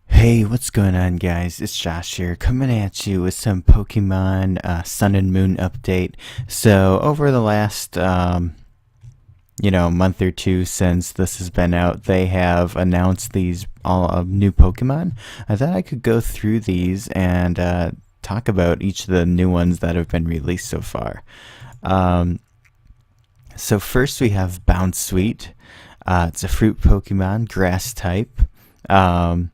Hey, what's going on, guys? It's Josh here, coming at you with some Pokemon Sun and Moon update. So, over the last, month or two since this has been out, they have announced these all new Pokemon. I thought I could go through these and talk about each of the new ones that have been released so far. Um, so, first we have Bounsweet. It's a fruit Pokemon, grass type. Um,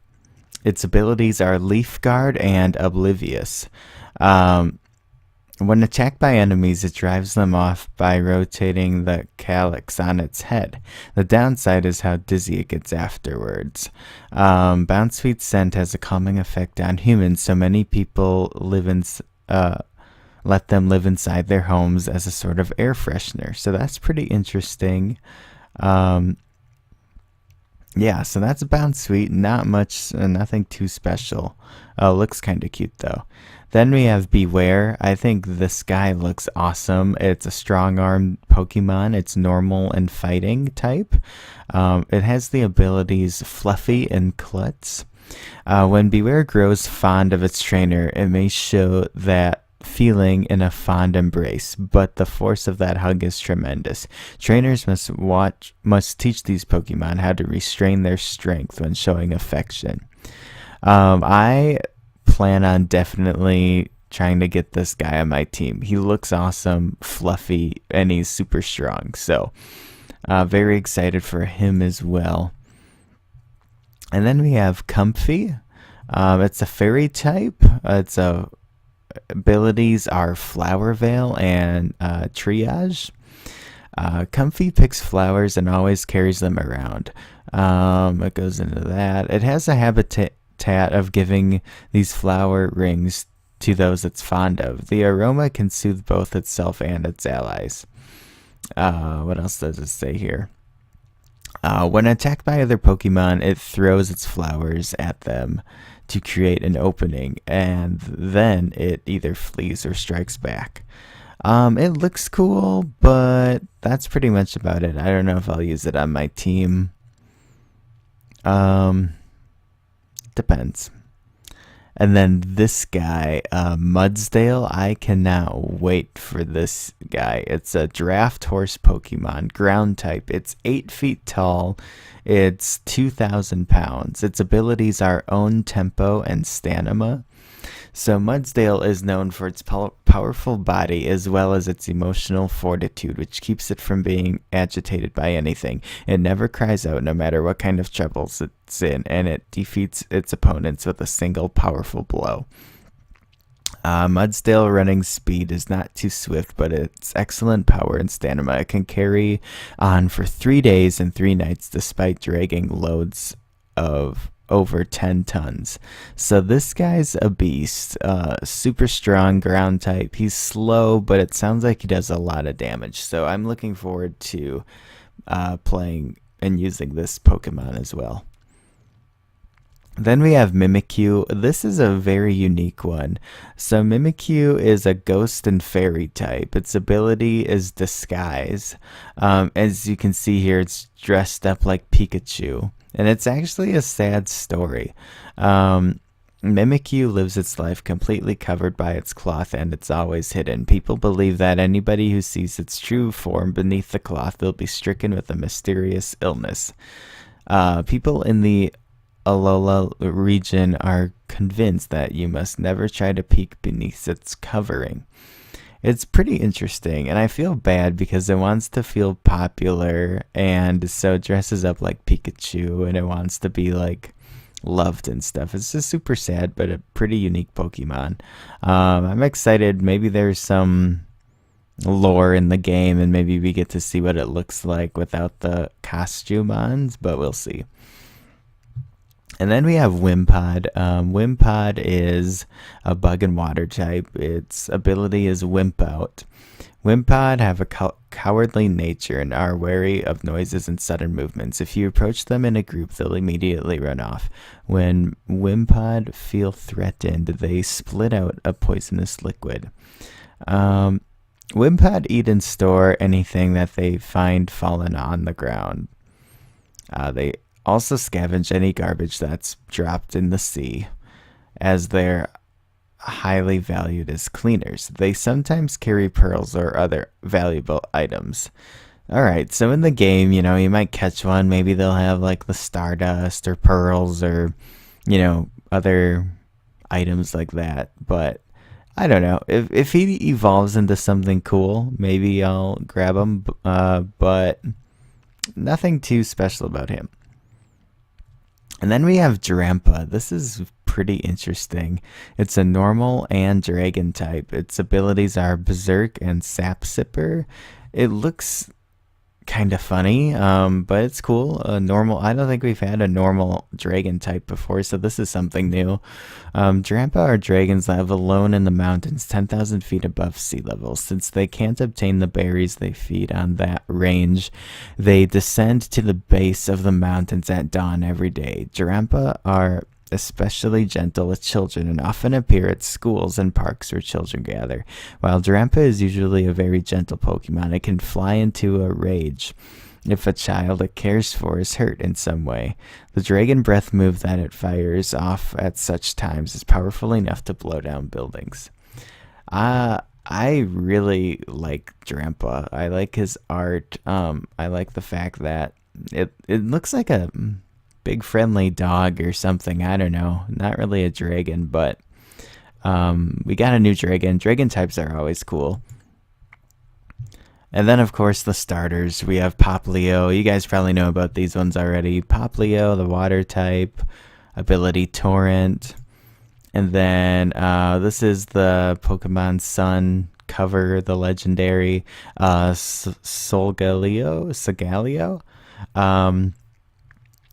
Its abilities are Leaf Guard and Oblivious. Um, when attacked by enemies, it drives them off by rotating the calyx on its head. The downside is how dizzy it gets afterwards. Bounsweet's scent has a calming effect on humans, so many people uh, let them live inside their homes as a sort of air freshener. So that's pretty interesting. Um, Yeah, so that's Bounsweet. Not much, nothing too special. Looks kind of cute though. Then we have Beware. I think this guy looks awesome. It's a strong arm Pokemon. It's normal and fighting type. It has the abilities Fluffy and Klutz. When Beware grows fond of its trainer, it may show that feeling in a fond embrace, but the force of that hug is tremendous. Trainers must teach these Pokemon how to restrain their strength when showing affection. I plan on definitely trying to get this guy on my team. He looks awesome, fluffy, and he's super strong. So, very excited for him as well. And then we have Comfy. It's a fairy type. Its abilities are Flower Veil and Triage. Comfy picks flowers and always carries them around. It goes into that. It has a habitat of giving these flower rings to those it's fond of. The aroma can soothe both itself and its allies. What else does it say here? When attacked by other Pokemon, it throws its flowers at them to create an opening, and then it either flees or strikes back. It looks cool, but that's pretty much about it. I don't know if I'll use it on my team. Um, Depends. And then this guy, Mudsdale, I cannot wait for this guy. It's a draft horse Pokemon, ground type. It's 8 feet tall. It's 2,000 pounds. Its abilities are Own Tempo and Stamina. So Mudsdale is known for its powerful body as well as its emotional fortitude, which keeps it from being agitated by anything. It never cries out no matter what kind of troubles it's in, and it defeats its opponents with a single powerful blow. Mudsdale running speed is not too swift, but its excellent power and stamina. It can carry on for 3 days and 3 nights despite dragging loads of over 10 tons. So this guy's a beast. Super strong ground type. He's slow, but it sounds like he does a lot of damage. So I'm looking forward to playing and using this Pokemon as well. Then we have Mimikyu. This is a very unique one. So Mimikyu is a ghost and fairy type. Its ability is Disguise. As you can see here, it's dressed up like Pikachu. And it's actually a sad story. Mimikyu lives its life completely covered by its cloth and it's always hidden. People believe that anybody who sees its true form beneath the cloth will be stricken with a mysterious illness. People in the Alola region are convinced that you must never try to peek beneath its covering. It's pretty interesting, and I feel bad because it wants to feel popular, and so it dresses up like Pikachu, and it wants to be like loved and stuff. It's just super sad, but a pretty unique Pokemon. I'm excited. Maybe there's some lore in the game, and maybe we get to see what it looks like without the costume on, but we'll see. And then we have Wimpod. Wimpod is a bug and water type. Its ability is Wimp Out. Wimpod have a cowardly nature and are wary of noises and sudden movements. If you approach them in a group, they'll immediately run off. When Wimpod feel threatened, they split out a poisonous liquid. Wimpod eat and store anything that they find fallen on the ground. They also scavenge any garbage that's dropped in the sea, as they're highly valued as cleaners. They sometimes carry pearls or other valuable items. Alright, so in the game, you might catch one. Maybe they'll have like the stardust or pearls or, other items like that. But I don't know. If he evolves into something cool, maybe I'll grab him. But nothing too special about him. And then we have Drampa. This is pretty interesting. It's a normal and dragon type. Its abilities are Berserk and Sap Sipper. It looks kind of funny, but it's cool. Normal. I don't think we've had a normal dragon type before, so this is something new. Drampa are dragons that live alone in the mountains 10,000 feet above sea level. Since they can't obtain the berries they feed on that range, they descend to the base of the mountains at dawn every day. Drampa are especially gentle with children and often appear at schools and parks where children gather. While Drampa is usually a very gentle Pokemon, it can fly into a rage if a child it cares for is hurt in some way. The Dragon Breath move that it fires off at such times is powerful enough to blow down buildings. I really like Drampa. I like his art. I like the fact that it looks like a big friendly dog or something. I don't know. Not really a dragon, but we got a new dragon. Dragon types are always cool. And then, of course, the starters. We have Poplio. You guys probably know about these ones already. Poplio, the water type. Ability Torrent. And then this is the Pokemon Sun cover, the legendary Solgaleo.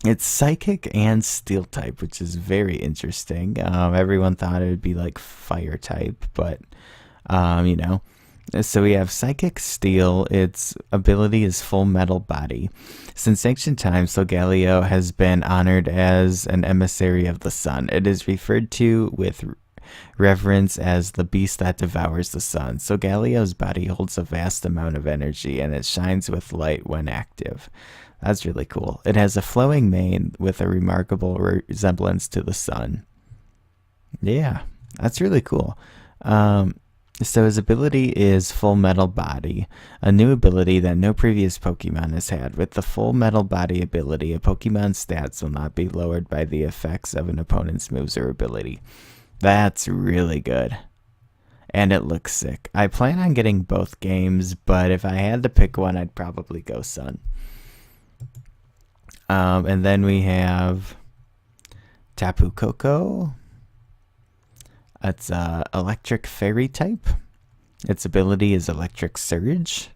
It's psychic and steel type, which is very interesting. Everyone thought it would be like fire type, but So we have psychic steel. Its ability is full metal body. Since ancient times, Solgaleo has been honored as an emissary of the sun. It is referred to with reverence as the beast that devours the sun. Solgaleo's body holds a vast amount of energy, and it shines with light when active. That's really cool. It has a flowing mane with a remarkable resemblance to the sun. Yeah, that's really cool. So his ability is Full Metal Body, a new ability that no previous Pokemon has had. With the Full Metal Body ability, a Pokemon's stats will not be lowered by the effects of an opponent's moves or ability. That's really good. And it looks sick. I plan on getting both games, but if I had to pick one, I'd probably go Sun. And then we have Tapu Koko. It's electric fairy type. Its ability is Electric Surge.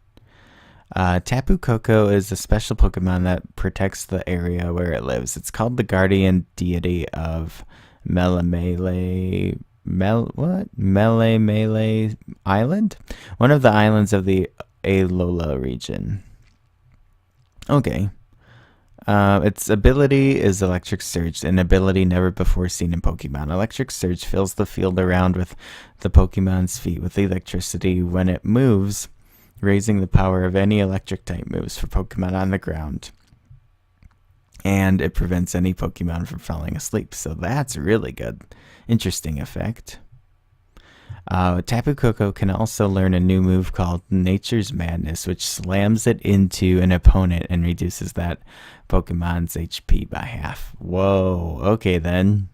Tapu Koko is a special Pokemon that protects the area where it lives. It's called the guardian deity of Melemele Island? One of the islands of the Alola region. Okay. Its ability is Electric Surge, an ability never before seen in Pokemon. Electric Surge fills the field around with the Pokemon's feet with electricity when it moves, raising the power of any electric type moves for Pokemon on the ground. And it prevents any Pokemon from falling asleep, so that's really good. Interesting effect. Tapu Koko can also learn a new move called Nature's Madness, which slams it into an opponent and reduces that Pokemon's HP by half. Whoa, okay then.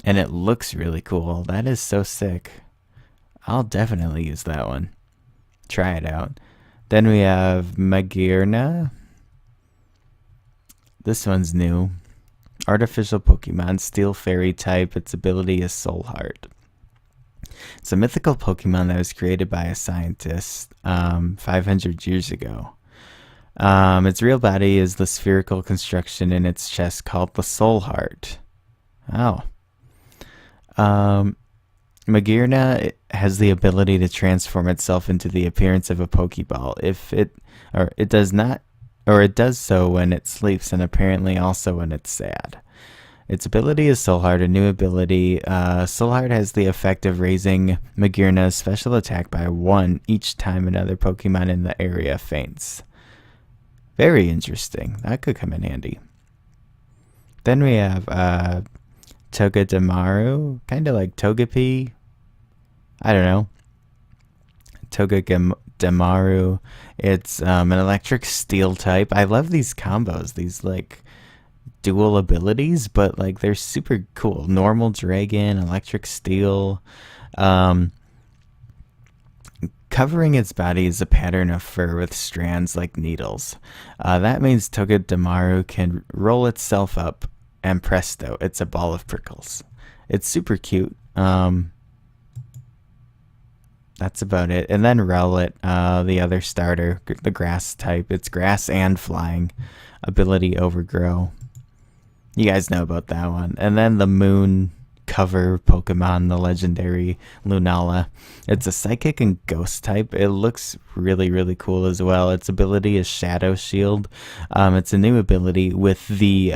And it looks really cool. That is so sick. I'll definitely use that one. Try it out. Then we have Magearna. This one's new. Artificial Pokemon, Steel Fairy type. Its ability is Soul Heart. It's a mythical Pokemon that was created by a scientist 500 years ago. Its real body is the spherical construction in its chest called the Soul Heart. Oh. Magearna has the ability to transform itself into the appearance of a Pokeball. It does so when it sleeps and apparently also when it's sad. Its ability is Soul Heart, a new ability. Soul Heart has the effect of raising Magearna's special attack by 1 each time another Pokemon in the area faints. Very interesting. That could come in handy. Then we have Togedemaru, kind of like Togepi. I don't know. Togedemaru. It's an electric steel type. I love these combos, these like dual abilities, but like they're super cool. Normal dragon, electric steel. Um, Covering its body is a pattern of fur with strands like needles. That means Togedemaru can roll itself up, and presto, it's a ball of prickles. It's super cute. That's about it. And then Rowlet, the other starter, the grass type. It's grass and flying. Ability Overgrow. You guys know about that one. And then the moon cover Pokemon, the legendary Lunala. It's a psychic and ghost type. It looks really, really cool as well. Its ability is Shadow Shield. It's a new ability with the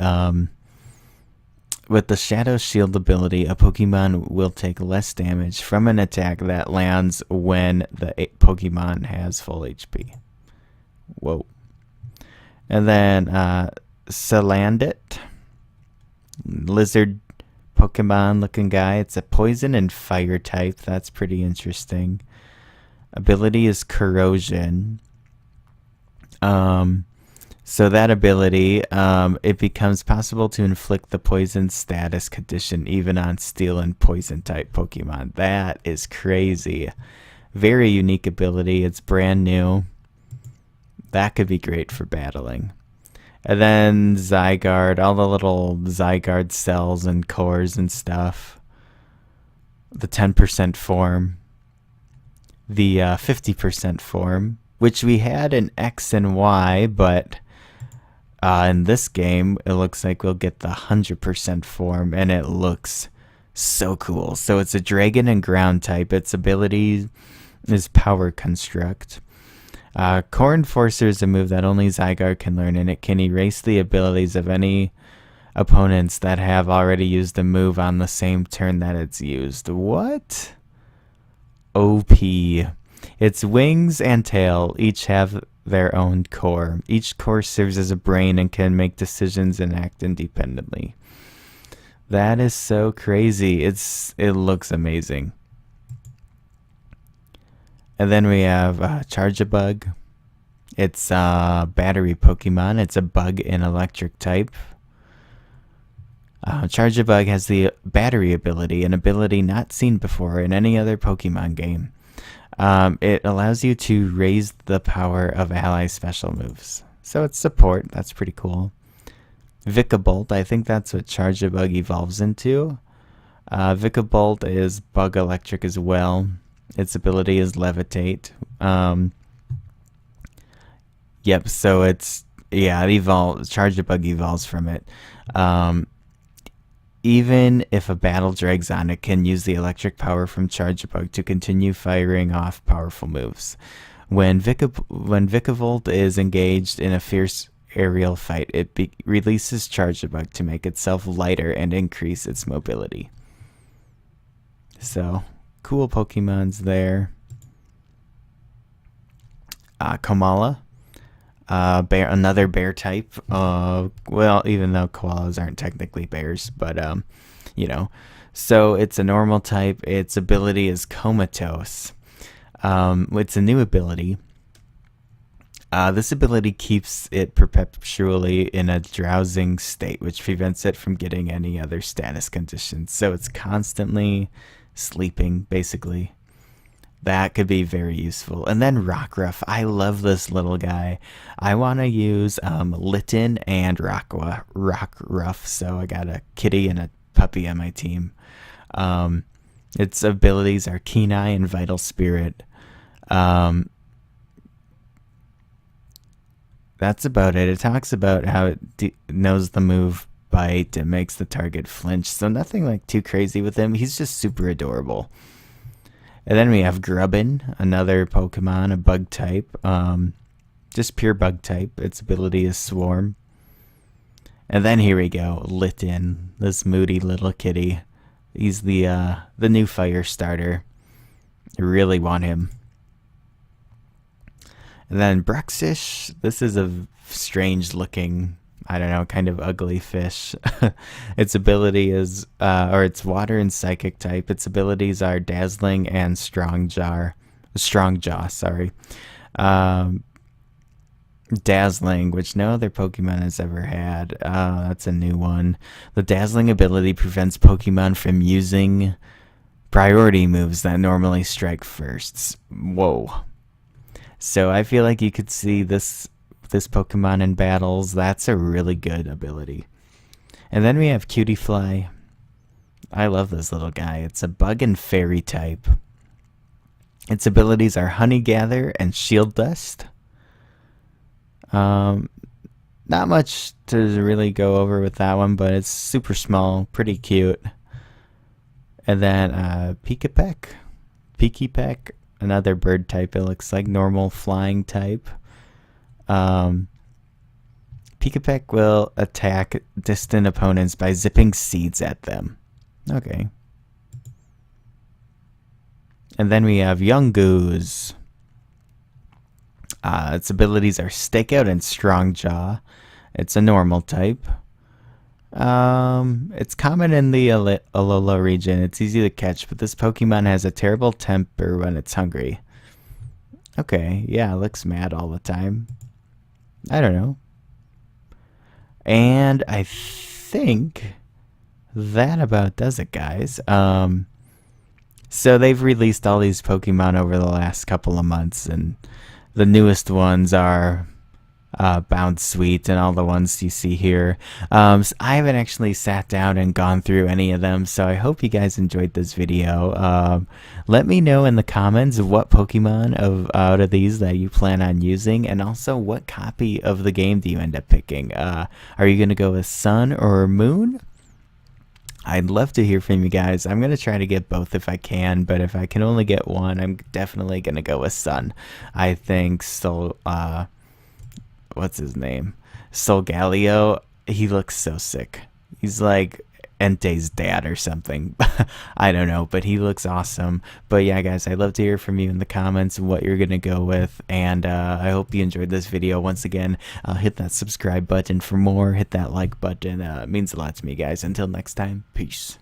Shadow Shield ability, a Pokemon will take less damage from an attack that lands when the Pokemon has full HP. Whoa. And then Salandit, lizard Pokemon looking guy. It's a poison and fire type. That's pretty interesting. Ability is Corrosion. So that ability, it becomes possible to inflict the poison status condition even on steel and poison type Pokemon. That is crazy. Very unique ability. It's brand new. That could be great for battling. And then Zygarde, all the little Zygarde cells and cores and stuff. The 10% form. The 50% form, which we had in X and Y, but in this game, it looks like we'll get the 100% form, and it looks so cool. So it's a dragon and ground type. Its ability is Power Construct. Core Enforcer is a move that only Zygarde can learn, and it can erase the abilities of any opponents that have already used the move on the same turn that it's used. What? OP. Its wings and tail each have their own core. Each core serves as a brain and can make decisions and act independently. That is so crazy. It looks amazing. And then we have Charjabug. It's a battery Pokemon. It's a bug in electric type. Charjabug has the battery ability, an ability not seen before in any other Pokemon game. It allows you to raise the power of ally special moves. So it's support. That's pretty cool. Vikavolt, I think that's what Charjabug evolves into. Vikavolt is bug electric as well. Its ability is Levitate. Yep, so it evolves. Charjabug evolves from it. Even if a battle drags on, it can use the electric power from Charjabug to continue firing off powerful moves. When Vikavolt is engaged in a fierce aerial fight, it releases Charjabug to make itself lighter and increase its mobility. So, cool Pokemons there. Komala. Another bear type. Well, even though koalas aren't technically bears, but so it's a normal type. Its ability is Comatose. It's a new ability. This ability keeps it perpetually in a drowsing state, which prevents it from getting any other status conditions. So it's constantly sleeping, basically. That could be very useful. And then Rockruff. I love this little guy. I want to use Litten and Rockruff. So I got a kitty and a puppy on my team. Its abilities are Keen Eye and Vital Spirit. That's about it. It talks about how it knows the move Bite. It makes the target flinch. So nothing like too crazy with him. He's just super adorable. And then we have Grubbin, another Pokemon, a bug type. Just pure bug type. Its ability is Swarm. And then here we go, Litten, this moody little kitty. He's the new fire starter. I really want him. And then Bruxish. This is a strange looking I don't know, kind of ugly fish. Its ability is, or it's water and psychic type. Its abilities are dazzling and strong jaw. Sorry. Um, Dazzling, which no other Pokemon has ever had. That's a new one. The Dazzling ability prevents Pokemon from using priority moves that normally strike firsts. Whoa. So I feel like you could see this Pokemon in battles. That's a really good ability. And then we have Cutiefly. I love this little guy. It's a bug and fairy type. Its abilities are Honey Gather and Shield Dust. Not much to really go over with that one, but it's super small, pretty cute. And then Pikipek, another bird type. It looks like normal flying type. Pikipek will attack distant opponents by zipping seeds at them. Okay. And then we have Yungoos. Its abilities are Stakeout and Strong Jaw. It's a normal type. It's common in the Alola region. It's easy to catch, but this Pokemon has a terrible temper when it's hungry. Okay, yeah, it looks mad all the time. I don't know. And I think that about does it, guys. So they've released all these Pokemon over the last couple of months, and the newest ones are Bound Sweet and all the ones you see here. So I haven't actually sat down and gone through any of them, so I hope you guys enjoyed this video. Let me know in the comments what Pokemon out of these that you plan on using, and also what copy of the game do you end up picking. Are you going to go with Sun or Moon? I'd love to hear from you guys. I'm going to try to get both if I can, but if I can only get one, I'm definitely going to go with Sun. I think what's his name? Solgaleo, he looks so sick. He's like Entei's dad or something. I don't know, but he looks awesome. But yeah, guys, I'd love to hear from you in the comments what you're going to go with, and I hope you enjoyed this video. Once again, hit that subscribe button for more. Hit that like button. It means a lot to me, guys. Until next time, peace.